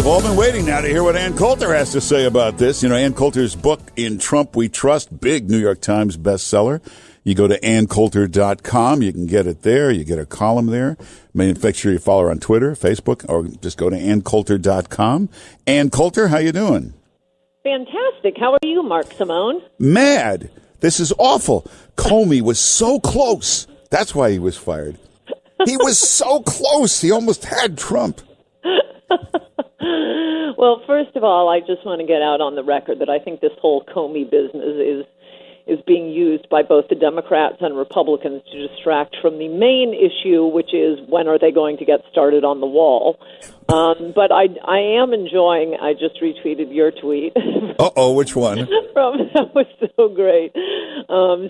we've all been waiting now to hear what Ann Coulter has to say about this. You know, Ann Coulter's book, In Trump We Trust, big New York Times bestseller. You go to AnnCoulter.com. You can get it there. You get a column there. Make sure you follow her on Twitter, Facebook, or just go to AnnCoulter.com. Ann Coulter, how you doing? Fantastic. How are you, Mark Simone? Mad. This is awful. Comey was so close. That's why he was fired. He was so close. He almost had Trump. Well, first of all, I just want to get out on the record that I think this whole Comey business is being used by both the Democrats and Republicans to distract from the main issue, which is when are they going to get started on the wall. But I am enjoying, I just retweeted your tweet. Uh-oh, which one? That was so great.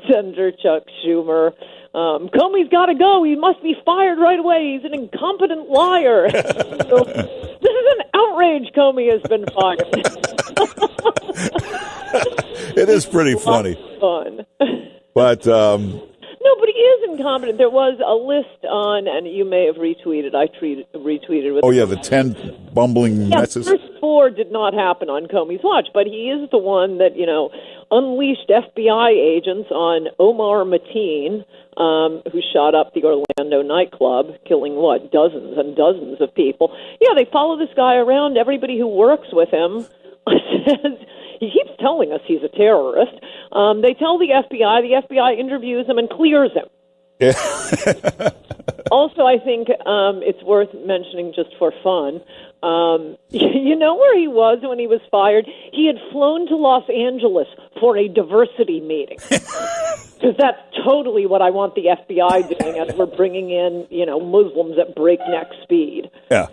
Senator Chuck Schumer. Comey's got to go. He must be fired right away. He's an incompetent liar. So, this is an outrage. Comey has been fired. It is pretty funny. Fun. But no, but he is incompetent. There was a list on, and you may have retweeted. I retweeted with. Oh yeah, the 10 bumbling messes. The first 4 did not happen on Comey's watch, but he is the one that unleashed FBI agents on Omar Mateen, who shot up the Orlando nightclub, killing dozens and dozens of people. Yeah, they follow this guy around. Everybody who works with him says. He keeps telling us he's a terrorist. They tell the FBI interviews him and clears him. Yeah. Also, I think it's worth mentioning just for fun. You know where he was when he was fired? He had flown to Los Angeles for a diversity meeting. Because that's totally what I want the FBI doing as we're bringing in, Muslims at breakneck speed. Yeah.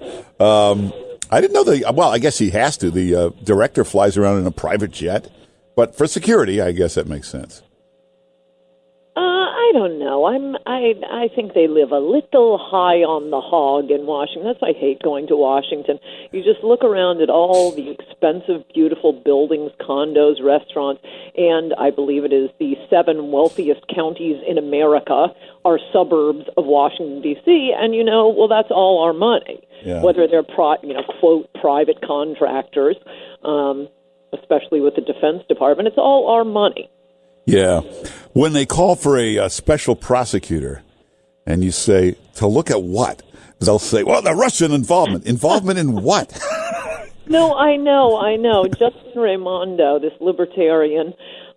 I didn't know well, I guess he has to. The director flies around in a private jet. But for security, I guess that makes sense. I don't know. I think they live a little high on the hog in Washington. That's why I hate going to Washington. You just look around at all the expensive, beautiful buildings, condos, restaurants, and I believe it is the 7 wealthiest counties in America are suburbs of Washington, D.C., and that's all our money. Yeah. Whether they're, quote, private contractors, especially with the Defense Department, it's all our money. Yeah. When they call for a special prosecutor and you say, to look at what? They'll say, well, the Russian involvement. Involvement in what? No, I know. Justin Raimondo, this libertarian,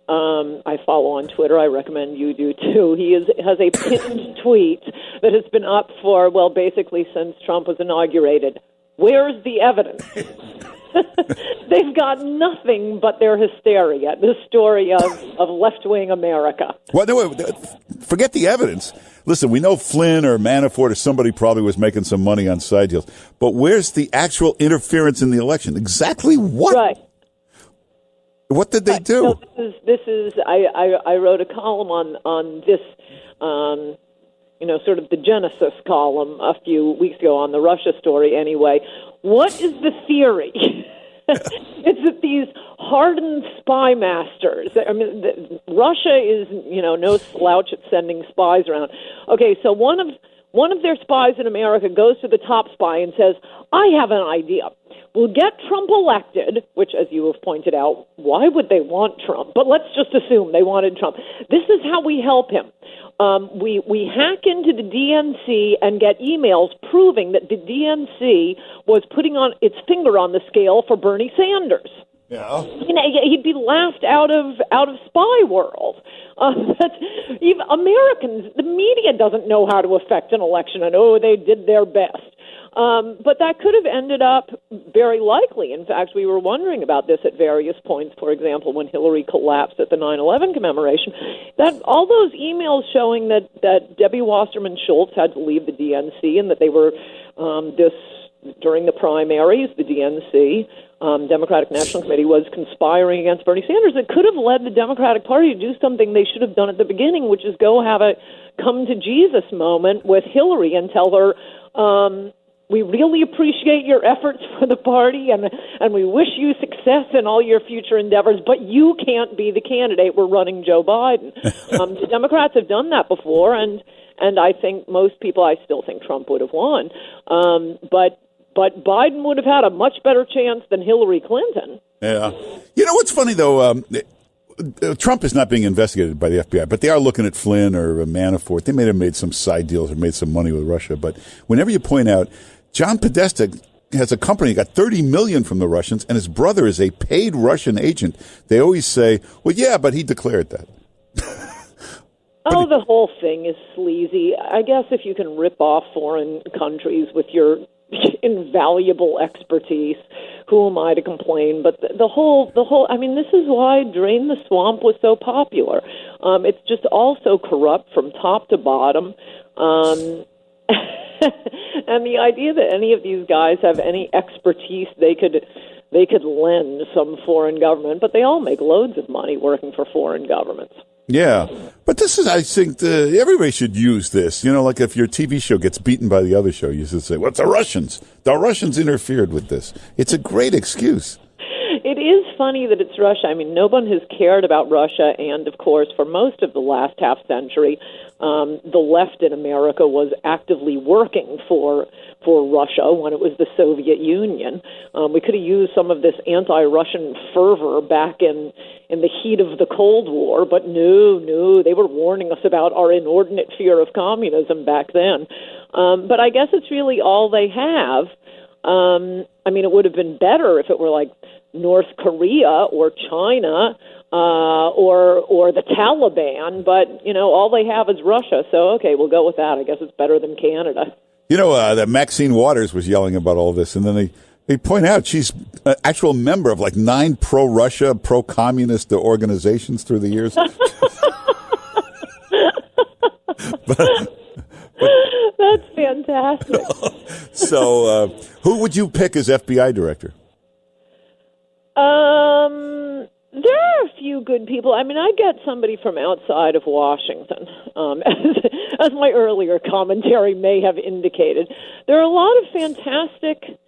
I follow on Twitter. I recommend you do, too. He has a pinned tweet that has been up for, basically since Trump was inaugurated. Where's the evidence? They've got nothing but their hysteria, the story of left-wing America. Well, no, forget the evidence. Listen, we know Flynn or Manafort or somebody probably was making some money on side deals. But where's the actual interference in the election? Exactly what? Right. What did they do? So this is I wrote a column on this, sort of the Genesis column a few weeks ago on the Russia story anyway. What is the theory? It's that these hardened spy masters, Russia is, no slouch at sending spies around. Okay, so one of their spies in America goes to the top spy and says, I have an idea. We'll get Trump elected, which, as you have pointed out, why would they want Trump? But let's just assume they wanted Trump. This is how we help him. We hack into the DNC and get emails proving that the DNC was putting on its finger on the scale for Bernie Sanders. Yeah, he'd be laughed out of spy world. Even Americans, the media doesn't know how to affect an election, and they did their best. But that could have ended up very likely. In fact, we were wondering about this at various points. For example, when Hillary collapsed at the 9/11 commemoration, that all those emails showing that Debbie Wasserman Schultz had to leave the DNC and that they were during the primaries, the DNC, Democratic National Committee, was conspiring against Bernie Sanders. It could have led the Democratic Party to do something they should have done at the beginning, which is go have a come to Jesus moment with Hillary and tell her, we really appreciate your efforts for the party, and we wish you success in all your future endeavors, but you can't be the candidate. We're running Joe Biden. The Democrats have done that before, and I think most people, I still think Trump would have won. But but Biden would have had a much better chance than Hillary Clinton. Yeah. You know what's funny, though? Trump is not being investigated by the FBI, but they are looking at Flynn or Manafort. They may have made some side deals or made some money with Russia. But whenever you point out, John Podesta has a company, got $30 million from the Russians, and his brother is a paid Russian agent, they always say, well, yeah, but he declared that. The whole thing is sleazy. I guess if you can rip off foreign countries with your invaluable expertise, who am I to complain? But the whole, I mean, this is why Drain the Swamp was so popular. It's just all so corrupt from top to bottom. And the idea that any of these guys have any expertise they could lend some foreign government, but they all make loads of money working for foreign governments. Yeah, but this is, I think, everybody should use this. You know, like if your TV show gets beaten by the other show, you should say, well, it's the Russians. The Russians interfered with this. It's a great excuse. It is funny that it's Russia. I mean, no one has cared about Russia, and, of course, for most of the last half century, the left in America was actively working for Russia when it was the Soviet Union. We could have used some of this anti-Russian fervor back in the heat of the Cold War, but no, they were warning us about our inordinate fear of communism back then. But I guess it's really all they have. I mean, it would have been better if it were like North Korea or China or the Taliban, but, you know, all they have is Russia. So, okay, we'll go with that. I guess it's better than Canada. You know, that Maxine Waters was yelling about all this, and then they point out she's an actual member of like 9 pro-Russia, pro-communist organizations through the years. That's fantastic. So, who would you pick as FBI director? There are a few good people. I mean, I get somebody from outside of Washington, as my earlier commentary may have indicated. There are a lot of fantastic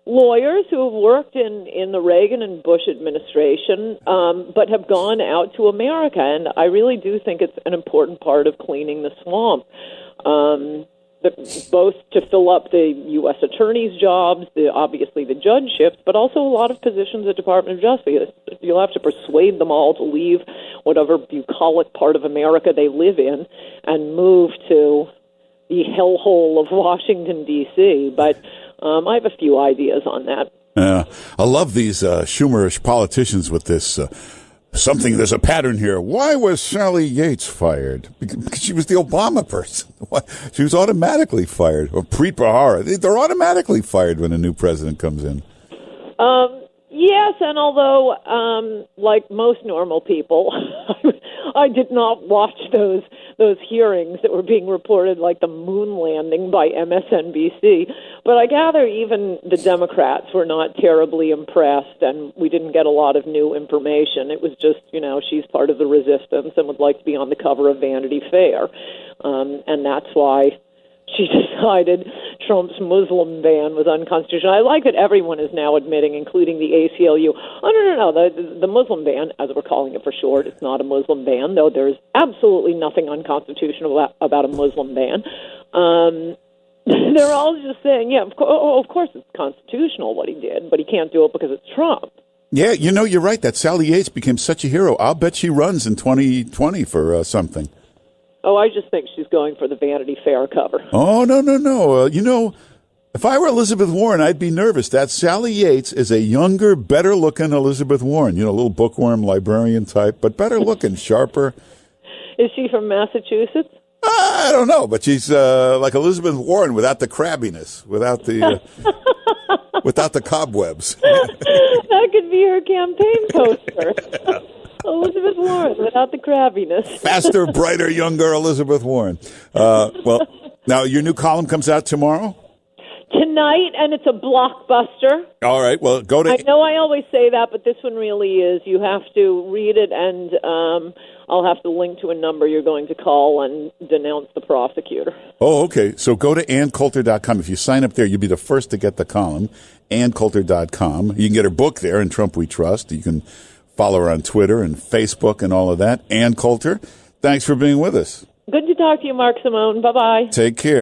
lawyers who have worked in the Reagan and Bush administration, but have gone out to America, and I really do think it's an important part of cleaning the swamp. Both to fill up the U.S. attorney's jobs, obviously the judgeships, but also a lot of positions at Department of Justice. You'll have to persuade them all to leave whatever bucolic part of America they live in and move to the hellhole of Washington, D.C., but I have a few ideas on that. I love these Schumerish politicians with this there's a pattern here. Why was Sally Yates fired? Because she was the Obama person. She was automatically fired. Or Preet Bharara. They're automatically fired when a new president comes in. Yes, and although, like most normal people, I did not watch those hearings that were being reported, like the moon landing by MSNBC. But I gather even the Democrats were not terribly impressed, and we didn't get a lot of new information. It was just, you know, she's part of the resistance and would like to be on the cover of Vanity Fair. And that's why she decided Trump's Muslim ban was unconstitutional. I like that everyone is now admitting, including the ACLU, no, the Muslim ban, as we're calling it for short, it's not a Muslim ban, though there's absolutely nothing unconstitutional about a Muslim ban. They're all just saying, yeah, of course it's constitutional what he did, but he can't do it because it's Trump. Yeah, you know, you're right. That Sally Yates became such a hero. I'll bet she runs in 2020 for something. Oh, I just think she's going for the Vanity Fair cover. Oh, no. You know, if I were Elizabeth Warren, I'd be nervous. That Sally Yates is a younger, better-looking Elizabeth Warren. You know, a little bookworm, librarian type, but better-looking, sharper. Is she from Massachusetts? I don't know, but she's like Elizabeth Warren without the crabbiness, without the without the cobwebs. That could be her campaign poster. Elizabeth Warren without the crabbiness. Faster, brighter, younger Elizabeth Warren. Well, now your new column comes out tomorrow? Tonight, and it's a blockbuster. All right, well, go to... I know I always say that, but this one really is. You have to read it, and I'll have to link to a number you're going to call and denounce the prosecutor. Oh, okay. So go to AnnCoulter.com. If you sign up there, you'll be the first to get the column, AnnCoulter.com. You can get her book there, In Trump We Trust. You can follow her on Twitter and Facebook and all of that. Ann Coulter, thanks for being with us. Good to talk to you, Mark Simone. Bye-bye. Take care.